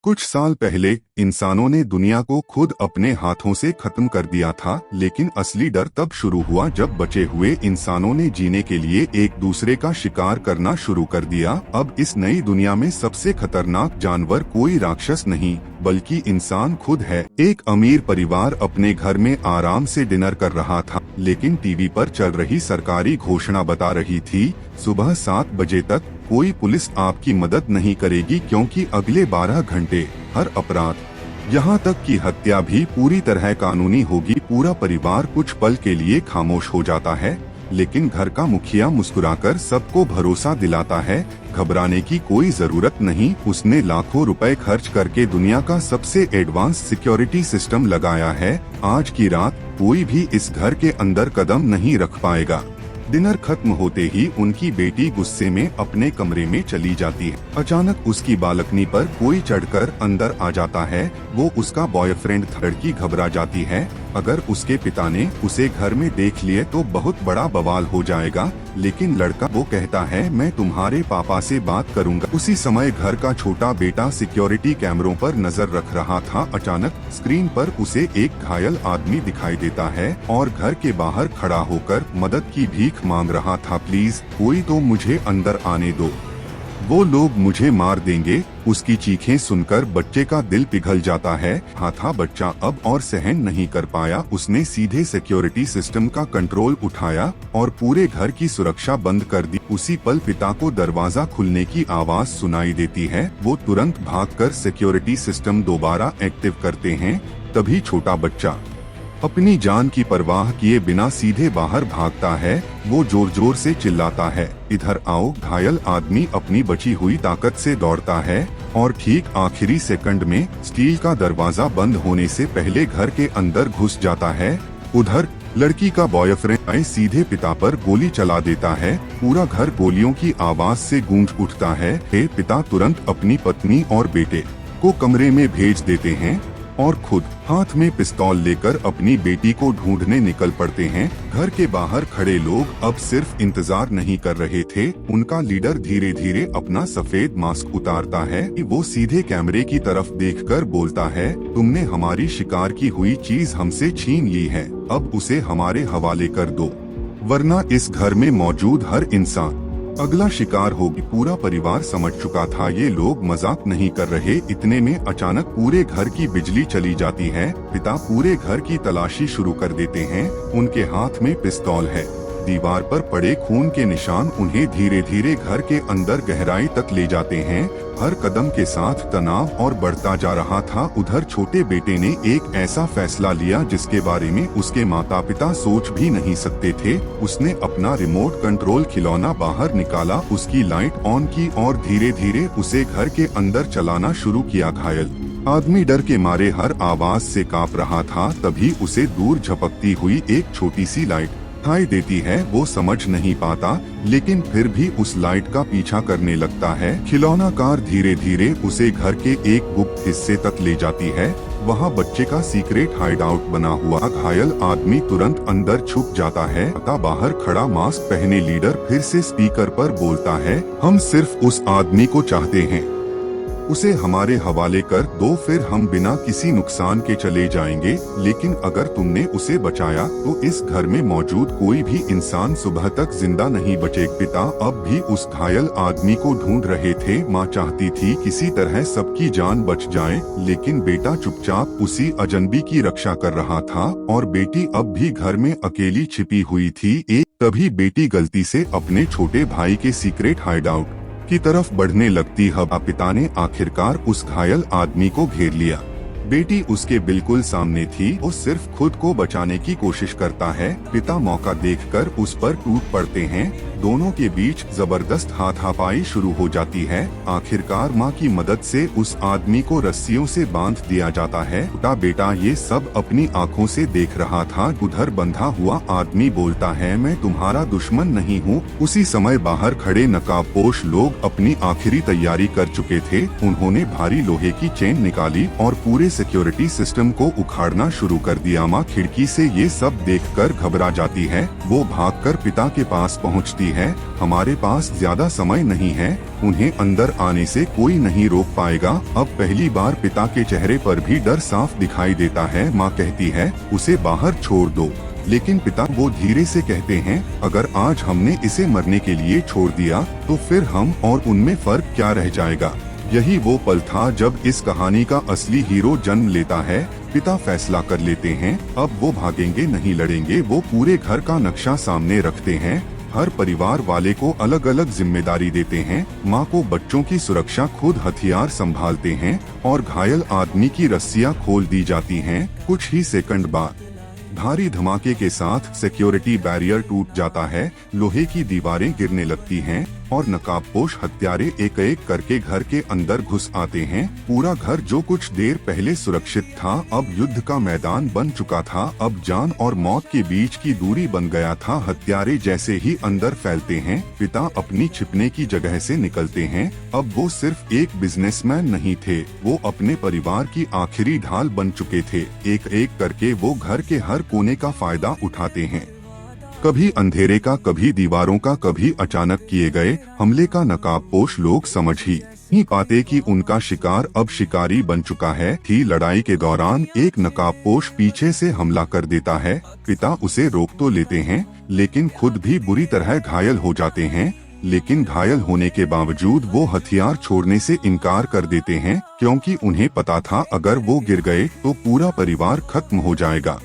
कुछ साल पहले इंसानों ने दुनिया को खुद अपने हाथों से खत्म कर दिया था, लेकिन असली डर तब शुरू हुआ जब बचे हुए इंसानों ने जीने के लिए एक दूसरे का शिकार करना शुरू कर दिया। अब इस नई दुनिया में सबसे खतरनाक जानवर कोई राक्षस नहीं बल्कि इंसान खुद है। एक अमीर परिवार अपने घर में आराम से डिनर कर रहा था, लेकिन टीवी पर चल रही सरकारी घोषणा बता रही थी, सुबह 7 बजे तक कोई पुलिस आपकी मदद नहीं करेगी, क्योंकि अगले 12 घंटे हर अपराध, यहाँ तक कि हत्या भी पूरी तरह कानूनी होगी। पूरा परिवार कुछ पल के लिए खामोश हो जाता है, लेकिन घर का मुखिया मुस्कुराकर सबको भरोसा दिलाता है, घबराने की कोई जरूरत नहीं। उसने लाखों रुपए खर्च करके दुनिया का सबसे एडवांस सिक्योरिटी सिस्टम लगाया है। आज की रात कोई भी इस घर के अंदर कदम नहीं रख पाएगा। डिनर खत्म होते ही उनकी बेटी गुस्से में अपने कमरे में चली जाती है। अचानक उसकी बालकनी पर कोई चढ़कर अंदर आ जाता है। वो उसका बॉयफ्रेंड था। लड़की घबरा जाती है, अगर उसके पिता ने उसे घर में देख लिए तो बहुत बड़ा बवाल हो जाएगा, लेकिन लड़का वो कहता है, मैं तुम्हारे पापा से बात करूंगा। उसी समय घर का छोटा बेटा सिक्योरिटी कैमरों पर नजर रख रहा था। अचानक स्क्रीन पर उसे एक घायल आदमी दिखाई देता है और घर के बाहर खड़ा होकर मदद की भीख मांग रहा था। प्लीज कोई तो मुझे अंदर आने दो, वो लोग मुझे मार देंगे। उसकी चीखें सुनकर बच्चे का दिल पिघल जाता है। हाँ था बच्चा अब और सहन नहीं कर पाया। उसने सीधे सिक्योरिटी सिस्टम का कंट्रोल उठाया और पूरे घर की सुरक्षा बंद कर दी। उसी पल पिता को दरवाजा खुलने की आवाज सुनाई देती है। वो तुरंत भागकर सिक्योरिटी सिस्टम दोबारा एक्टिव करते हैं। तभी छोटा बच्चा अपनी जान की परवाह किए बिना सीधे बाहर भागता है। वो जोर जोर से चिल्लाता है, इधर आओ। घायल आदमी अपनी बची हुई ताकत से दौड़ता है और ठीक आखिरी सेकंड में स्टील का दरवाजा बंद होने से पहले घर के अंदर घुस जाता है। उधर लड़की का बॉयफ्रेंड सीधे पिता पर गोली चला देता है। पूरा घर गोलियों की आवाज से गूंज उठता है। पिता तुरंत अपनी पत्नी और बेटे को कमरे में भेज देते हैं और खुद हाथ में पिस्तौल लेकर अपनी बेटी को ढूंढने निकल पड़ते हैं। घर के बाहर खड़े लोग अब सिर्फ इंतजार नहीं कर रहे थे। उनका लीडर धीरे धीरे अपना सफेद मास्क उतारता है। वो सीधे कैमरे की तरफ देखकर बोलता है, तुमने हमारी शिकार की हुई चीज हमसे छीन ली है, अब उसे हमारे हवाले कर दो, वरना इस घर में मौजूद हर इंसान अगला शिकार होगी। पूरा परिवार समझ चुका था ये लोग मजाक नहीं कर रहे। इतने में अचानक पूरे घर की बिजली चली जाती है। पिता पूरे घर की तलाशी शुरू कर देते हैं। उनके हाथ में पिस्तौल है। दीवार पर पड़े खून के निशान उन्हें धीरे धीरे घर के अंदर गहराई तक ले जाते हैं। हर कदम के साथ तनाव और बढ़ता जा रहा था। उधर छोटे बेटे ने एक ऐसा फैसला लिया जिसके बारे में उसके माता पिता सोच भी नहीं सकते थे। उसने अपना रिमोट कंट्रोल खिलौना बाहर निकाला, उसकी लाइट ऑन की और धीरे धीरे उसे घर के अंदर चलाना शुरू किया। घायल आदमी डर के मारे हर आवाज से कांप रहा था। तभी उसे दूर झपकती हुई एक छोटी सी लाइट दिखाई देती है। वो समझ नहीं पाता, लेकिन फिर भी उस लाइट का पीछा करने लगता है। खिलौना कार धीरे धीरे उसे घर के एक गुप्त हिस्से तक ले जाती है। वहाँ बच्चे का सीक्रेट हाइड आउट बना हुआ। घायल आदमी तुरंत अंदर छुप जाता है। बाहर खड़ा मास्क पहने लीडर फिर से स्पीकर पर बोलता है, हम सिर्फ उस आदमी को चाहते हैं, उसे हमारे हवाले कर दो, फिर हम बिना किसी नुकसान के चले जाएंगे। लेकिन अगर तुमने उसे बचाया तो इस घर में मौजूद कोई भी इंसान सुबह तक जिंदा नहीं बचेगा। पिता अब भी उस घायल आदमी को ढूंढ रहे थे। माँ चाहती थी किसी तरह सबकी जान बच जाए, लेकिन बेटा चुपचाप उसी अजनबी की रक्षा कर रहा था और बेटी अब भी घर में अकेली छिपी हुई थी। तभी बेटी गलती से अपने छोटे भाई के सीक्रेट हाइड आउट की तरफ बढ़ने लगती है। पिता ने आखिरकार उस घायल आदमी को घेर लिया। बेटी उसके बिल्कुल सामने थी। वो सिर्फ खुद को बचाने की कोशिश करता है। पिता मौका देखकर उस पर टूट पड़ते हैं। दोनों के बीच जबरदस्त हाथापाई शुरू हो जाती है। आखिरकार माँ की मदद से उस आदमी को रस्सियों से बांध दिया जाता है। छोटा बेटा ये सब अपनी आंखों से देख रहा था। उधर बंधा हुआ आदमी बोलता है, मैं तुम्हारा दुश्मन नहीं हूँ। उसी समय बाहर खड़े नकाबपोश लोग अपनी आखिरी तैयारी कर चुके थे। उन्होंने भारी लोहे की चेन निकाली और पूरे सिक्योरिटी सिस्टम को उखाड़ना शुरू कर दिया। माँ खिड़की से ये सब देखकर घबरा जाती है। वो भागकर पिता के पास पहुंचती है। हमारे पास ज्यादा समय नहीं है, उन्हें अंदर आने से कोई नहीं रोक पाएगा। अब पहली बार पिता के चेहरे पर भी डर साफ दिखाई देता है। माँ कहती है उसे बाहर छोड़ दो, लेकिन पिता वो धीरे से कहते हैं अगर आज हमने इसे मरने के लिए छोड़ दिया तो फिर हम और उनमें फर्क क्या रह जाएगा। यही वो पल था जब इस कहानी का असली हीरो जन्म लेता है। पिता फैसला कर लेते हैं अब वो भागेंगे नहीं, लड़ेंगे। वो पूरे घर का नक्शा सामने रखते हैं, हर परिवार वाले को अलग अलग जिम्मेदारी देते हैं। माँ को बच्चों की सुरक्षा, खुद हथियार संभालते हैं और घायल आदमी की रस्सियाँ खोल दी जाती हैं। कुछ ही सेकंड बाद भारी धमाके के साथ सिक्योरिटी बैरियर टूट जाता है, लोहे की दीवारें गिरने लगती हैं और नकाबपोश हत्यारे एक एक करके घर के अंदर घुस आते हैं। पूरा घर जो कुछ देर पहले सुरक्षित था अब युद्ध का मैदान बन चुका था। अब जान और मौत के बीच की दूरी बन गया था। हत्यारे जैसे ही अंदर फैलते हैं, पिता अपनी छिपने की जगह से निकलते हैं। अब वो सिर्फ एक बिजनेसमैन नहीं थे, वो अपने परिवार की आखिरी ढाल बन चुके थे। एक एक करके वो घर के हर कोने का फायदा उठाते हैं, कभी अंधेरे का, कभी दीवारों का, कभी अचानक किए गए हमले का। नकाबपोश लोग समझ ही नहीं पाते कि उनका शिकार अब शिकारी बन चुका है। थी लड़ाई के दौरान एक नकाबपोश पीछे से हमला कर देता है। पिता उसे रोक तो लेते हैं लेकिन खुद भी बुरी तरह घायल हो जाते हैं। लेकिन घायल होने के बावजूद वो हथियार छोड़ने से इनकार कर देते हैं, क्योंकि उन्हें पता था अगर वो गिर गए तो पूरा परिवार खत्म हो जाएगा।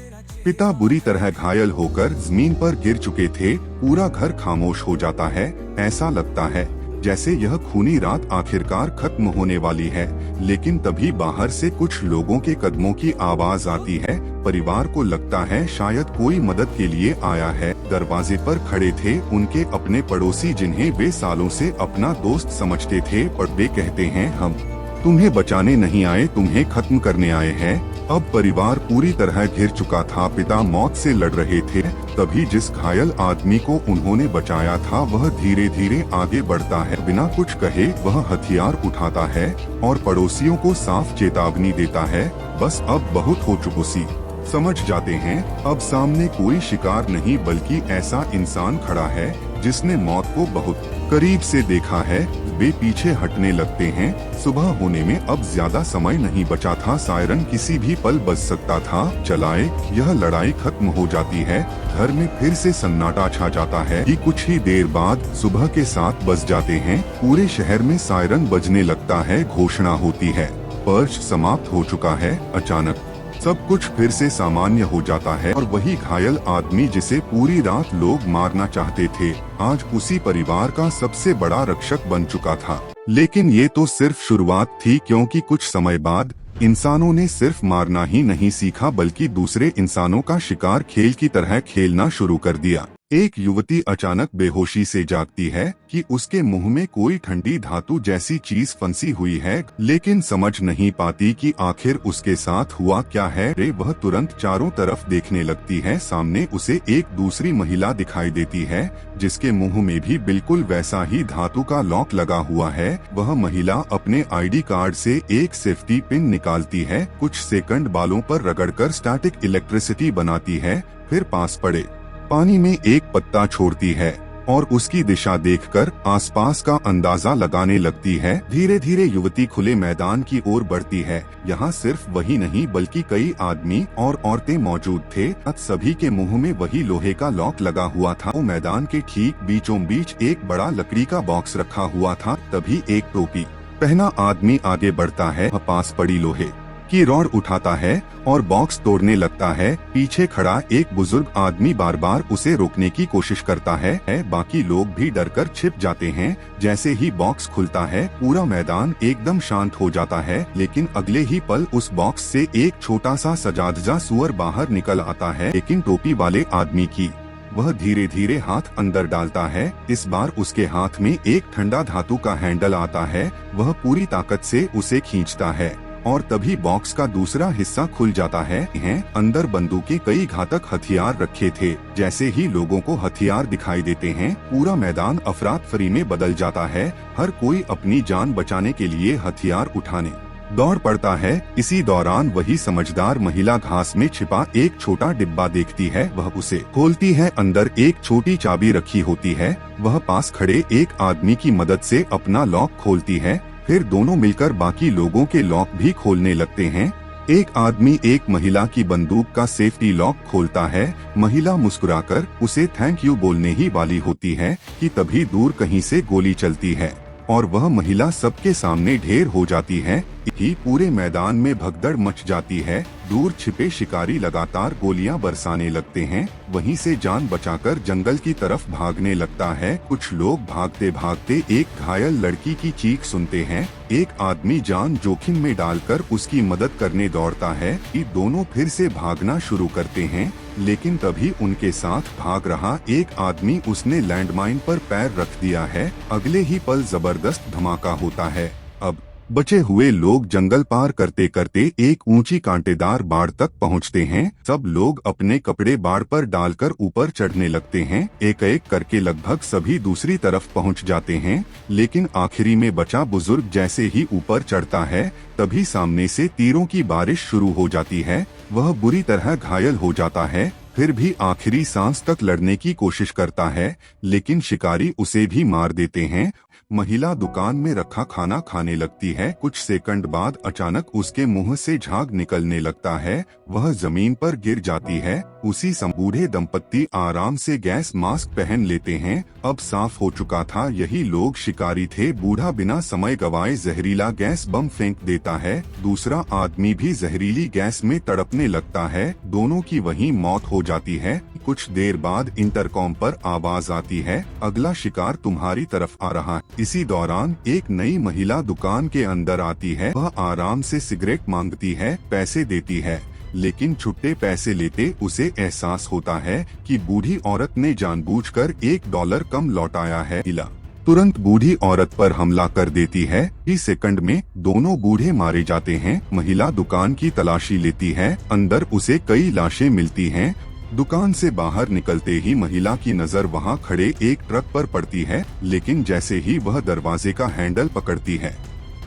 पिता बुरी तरह घायल होकर जमीन पर गिर चुके थे। पूरा घर खामोश हो जाता है। ऐसा लगता है जैसे यह खूनी रात आखिरकार खत्म होने वाली है। लेकिन तभी बाहर से कुछ लोगों के कदमों की आवाज आती है। परिवार को लगता है शायद कोई मदद के लिए आया है। दरवाजे पर खड़े थे उनके अपने पड़ोसी, जिन्हें वे सालों से अपना दोस्त समझते थे। पर वे कहते हैं हम तुम्हें बचाने नहीं आए, तुम्हें खत्म करने आए हैं। अब परिवार पूरी तरह घिर चुका था। पिता मौत से लड़ रहे थे। तभी जिस घायल आदमी को उन्होंने बचाया था वह धीरे धीरे आगे बढ़ता है। बिना कुछ कहे वह हथियार उठाता है और पड़ोसियों को साफ चेतावनी देता है, बस अब बहुत हो चुकी सी। समझ जाते हैं अब सामने कोई शिकार नहीं बल्कि ऐसा इंसान खड़ा है जिसने मौत को बहुत करीब से देखा है। वे पीछे हटने लगते हैं। सुबह होने में अब ज्यादा समय नहीं बचा था। सायरन किसी भी पल बज सकता था। चलाए यह लड़ाई खत्म हो जाती है। घर में फिर से सन्नाटा छा जाता है कि कुछ ही देर बाद सुबह के 7 बज जाते हैं। पूरे शहर में सायरन बजने लगता है। घोषणा होती है पर्च समाप्त हो चुका है। अचानक सब कुछ फिर से सामान्य हो जाता है और वही घायल आदमी जिसे पूरी रात लोग मारना चाहते थे आज उसी परिवार का सबसे बड़ा रक्षक बन चुका था। लेकिन ये तो सिर्फ शुरुआत थी, क्योंकि कुछ समय बाद इंसानों ने सिर्फ मारना ही नहीं सीखा बल्कि दूसरे इंसानों का शिकार खेल की तरह खेलना शुरू कर दिया। एक युवती अचानक बेहोशी से जागती है कि उसके मुंह में कोई ठंडी धातु जैसी चीज फंसी हुई है, लेकिन समझ नहीं पाती कि आखिर उसके साथ हुआ क्या है। वह तुरंत चारों तरफ देखने लगती है। सामने उसे एक दूसरी महिला दिखाई देती है जिसके मुंह में भी बिल्कुल वैसा ही धातु का लॉक लगा हुआ है। वह महिला अपने आईडी कार्ड से एक सेफ्टी पिन निकालती है, कुछ सेकंड बालों पर रगड़कर स्टैटिक इलेक्ट्रिसिटी बनाती है, फिर पास पड़े पानी में एक पत्ता छोड़ती है और उसकी दिशा देखकर आसपास का अंदाजा लगाने लगती है। धीरे धीरे युवती खुले मैदान की ओर बढ़ती है। यहाँ सिर्फ वही नहीं बल्कि कई आदमी और औरतें मौजूद थे। सभी के मुंह में वही लोहे का लॉक लगा हुआ था। वो मैदान के ठीक बीचों बीच एक बड़ा लकड़ी का बॉक्स रखा हुआ था। तभी एक टोपी पहना आदमी आगे बढ़ता है, पास पड़ी लोहे की रॉड उठाता है और बॉक्स तोड़ने लगता है। पीछे खड़ा एक बुजुर्ग आदमी बार बार उसे रोकने की कोशिश करता है। बाकी लोग भी डरकर छिप जाते हैं। जैसे ही बॉक्स खुलता है पूरा मैदान एकदम शांत हो जाता है, लेकिन अगले ही पल उस बॉक्स से एक छोटा सा सजादजा सुअर बाहर निकल आता है, लेकिन टोपी वाले आदमी की। वह धीरे धीरे हाथ अंदर डालता है। इस बार उसके हाथ में एक ठंडा धातु का हैंडल आता है। वह पूरी ताकत से उसे खींचता है और तभी बॉक्स का दूसरा हिस्सा खुल जाता है। अंदर बंदूकें, कई घातक हथियार रखे थे। जैसे ही लोगों को हथियार दिखाई देते हैं पूरा मैदान अफरा तफरी में बदल जाता है। हर कोई अपनी जान बचाने के लिए हथियार उठाने दौड़ पड़ता है। इसी दौरान वही समझदार महिला घास में छिपा एक छोटा डिब्बा देखती है। वह उसे खोलती है। अंदर एक छोटी चाबी रखी होती है। वह पास खड़े एक आदमी की मदद से अपना लॉक खोलती है। फिर दोनों मिलकर बाकी लोगों के लॉक भी खोलने लगते हैं। एक आदमी एक महिला की बंदूक का सेफ्टी लॉक खोलता है। महिला मुस्कुराकर उसे थैंक यू बोलने ही वाली होती है कि तभी दूर कहीं से गोली चलती है और वह महिला सबके सामने ढेर हो जाती है कि पूरे मैदान में भगदड़ मच जाती है। दूर छिपे शिकारी लगातार गोलियां बरसाने लगते हैं। वहीं से जान बचाकर जंगल की तरफ भागने लगता है। कुछ लोग भागते भागते एक घायल लड़की की चीख सुनते हैं। एक आदमी जान जोखिम में डालकर उसकी मदद करने दौड़ता है कि दोनों फिर से भागना शुरू करते हैं। लेकिन तभी उनके साथ भाग रहा एक आदमी उसने लैंडमाइन पर पैर रख दिया है। अगले ही पल जबरदस्त धमाका होता है। अब बचे हुए लोग जंगल पार करते करते एक ऊंची कांटेदार बाड़ तक पहुंचते हैं। सब लोग अपने कपड़े बाड़ पर डालकर ऊपर चढ़ने लगते हैं। एक एक करके लगभग सभी दूसरी तरफ पहुंच जाते हैं। लेकिन आखिरी में बचा बुजुर्ग जैसे ही ऊपर चढ़ता है तभी सामने से तीरों की बारिश शुरू हो जाती है। वह बुरी तरह घायल हो जाता है। फिर भी आखिरी सांस तक लड़ने की कोशिश करता है, लेकिन शिकारी उसे भी मार देते हैं। महिला दुकान में रखा खाना खाने लगती है। कुछ सेकंड बाद अचानक उसके मुंह से झाग निकलने लगता है। वह जमीन पर गिर जाती है। उसी समय बूढ़े दंपत्ति आराम से गैस मास्क पहन लेते हैं। अब साफ हो चुका था यही लोग शिकारी थे। बूढ़ा बिना समय गवाए जहरीला गैस बम फेंक देता है। दूसरा आदमी भी जहरीली गैस में तड़पने लगता है। दोनों की वहीं मौत हो जाती है। कुछ देर बाद इंटरकॉम पर आवाज आती है, अगला शिकार तुम्हारी तरफ आ रहा है। इसी दौरान एक नई महिला दुकान के अंदर आती है। वह आराम से सिगरेट मांगती है, पैसे देती है, लेकिन छुट्टे पैसे लेते उसे एहसास होता है कि बूढ़ी औरत ने जानबूझकर $1 कम लौटाया है। तुरंत बूढ़ी औरत पर हमला कर देती है। इस सेकंड में दोनों बूढ़े मारे जाते हैं। महिला दुकान की तलाशी लेती है। अंदर उसे कई लाशें मिलती हैं। दुकान से बाहर निकलते ही महिला की नजर वहां खड़े एक ट्रक पर पड़ती है। लेकिन जैसे ही वह दरवाजे का हैंडल पकड़ती है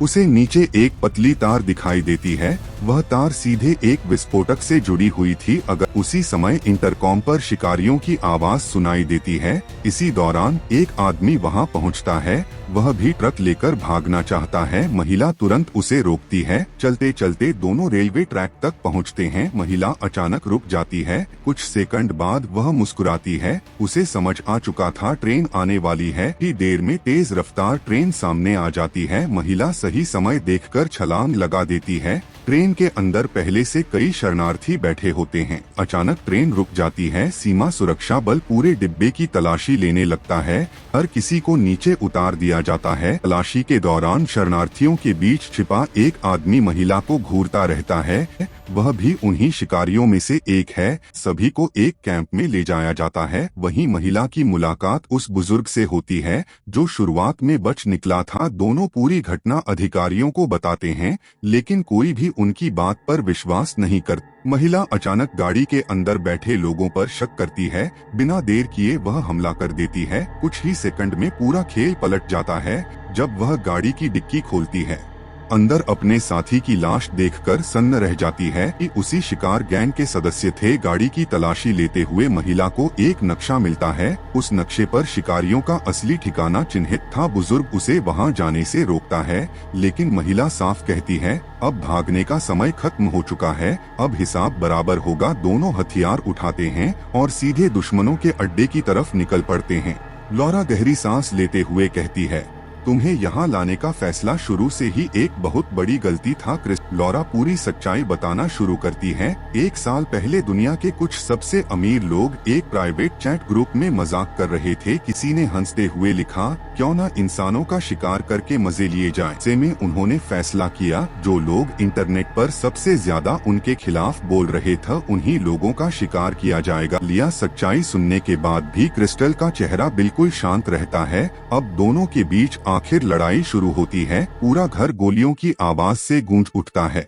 उसे नीचे एक पतली तार दिखाई देती है। वह तार सीधे एक विस्फोटक से जुड़ी हुई थी। अगर उसी समय इंटरकॉम पर शिकारियों की आवाज सुनाई देती है। इसी दौरान एक आदमी वहां पहुंचता है। वह भी ट्रक लेकर भागना चाहता है। महिला तुरंत उसे रोकती है। चलते चलते दोनों रेलवे ट्रैक तक पहुंचते हैं। महिला अचानक रुक जाती है। कुछ सेकंड बाद वह मुस्कुराती है। उसे समझ आ चुका था ट्रेन आने वाली है। ही देर में तेज रफ्तार ट्रेन सामने आ जाती है। महिला सही समय देखकर छलांग लगा देती है। ट्रेन के अंदर पहले से कई शरणार्थी बैठे होते हैं। अचानक ट्रेन रुक जाती है। सीमा सुरक्षा बल पूरे डिब्बे की तलाशी लेने लगता है। हर किसी को नीचे उतार दिया जाता है। तलाशी के दौरान शरणार्थियों के बीच छिपा एक आदमी महिला को घूरता रहता है। वह भी उन्हीं शिकारियों में से एक है। सभी को एक कैंप में ले जाया जाता है। वहीं महिला की मुलाकात उस बुजुर्ग से होती है जो शुरुआत में बच निकला था। दोनों पूरी घटना अधिकारियों को बताते हैं, लेकिन कोई भी उनकी बात पर विश्वास नहीं करता। महिला अचानक गाड़ी के अंदर बैठे लोगों पर शक करती है। बिना देर किए वह हमला कर देती है। कुछ ही सेकंड में पूरा खेल पलट जाता है जब वह गाड़ी की डिक्की खोलती है। अंदर अपने साथी की लाश देखकर सन्न रह जाती है कि उसी शिकार गैंग के सदस्य थे। गाड़ी की तलाशी लेते हुए महिला को एक नक्शा मिलता है। उस नक्शे पर शिकारियों का असली ठिकाना चिन्हित था। बुजुर्ग उसे वहां जाने से रोकता है, लेकिन महिला साफ कहती है अब भागने का समय खत्म हो चुका है, अब हिसाब बराबर होगा। दोनों हथियार उठाते हैं और सीधे दुश्मनों के अड्डे की तरफ निकल पड़ते हैं। लौरा गहरी सांस लेते हुए कहती है, तुम्हें यहाँ लाने का फैसला शुरू से ही एक बहुत बड़ी गलती था। लौरा पूरी सच्चाई बताना शुरू करती है। 1 साल पहले दुनिया के कुछ सबसे अमीर लोग एक प्राइवेट चैट ग्रुप में मजाक कर रहे थे। किसी ने हंसते हुए लिखा, क्यों न इंसानों का शिकार करके मजे लिए जाए। ऐसे में उन्होंने फैसला किया जो लोग इंटरनेट पर सबसे ज्यादा उनके खिलाफ बोल रहे थे उन्हीं लोगों का शिकार किया जाएगा। लिया सच्चाई सुनने के बाद भी क्रिस्टल का चेहरा बिल्कुल शांत रहता है। अब दोनों के बीच आखिर लड़ाई शुरू होती है। पूरा घर गोलियों की आवाज से गूंज उठता है।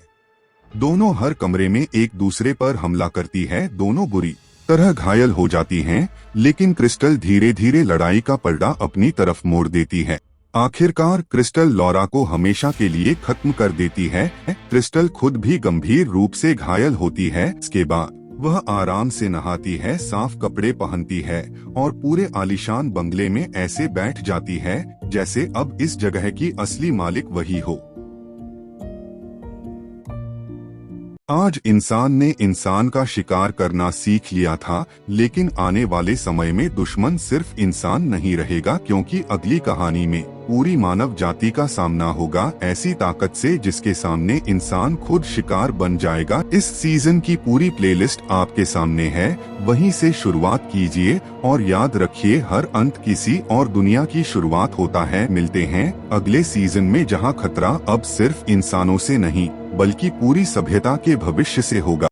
दोनों हर कमरे में एक दूसरे पर हमला करती है। दोनों बुरी तरह घायल हो जाती हैं, लेकिन क्रिस्टल धीरे धीरे लड़ाई का पलड़ा अपनी तरफ मोड़ देती है। आखिरकार क्रिस्टल लॉरा को हमेशा के लिए खत्म कर देती है। क्रिस्टल खुद भी गंभीर रूप से घायल होती है। इसके बाद वह आराम से नहाती है, साफ कपड़े पहनती है और पूरे आलीशान बंगले में ऐसे बैठ जाती है जैसे अब इस जगह की असली मालिक वही हो। आज इंसान ने इंसान का शिकार करना सीख लिया था, लेकिन आने वाले समय में दुश्मन सिर्फ इंसान नहीं रहेगा, क्योंकि अगली कहानी में पूरी मानव जाति का सामना होगा ऐसी ताकत से जिसके सामने इंसान खुद शिकार बन जाएगा। इस सीजन की पूरी प्लेलिस्ट आपके सामने है, वहीं से शुरुआत कीजिए और याद रखिए हर अंत किसी और दुनिया की शुरुआत होता है। मिलते हैं अगले सीजन में, जहां खतरा अब सिर्फ इंसानों से नहीं बल्कि पूरी सभ्यता के भविष्य से होगा।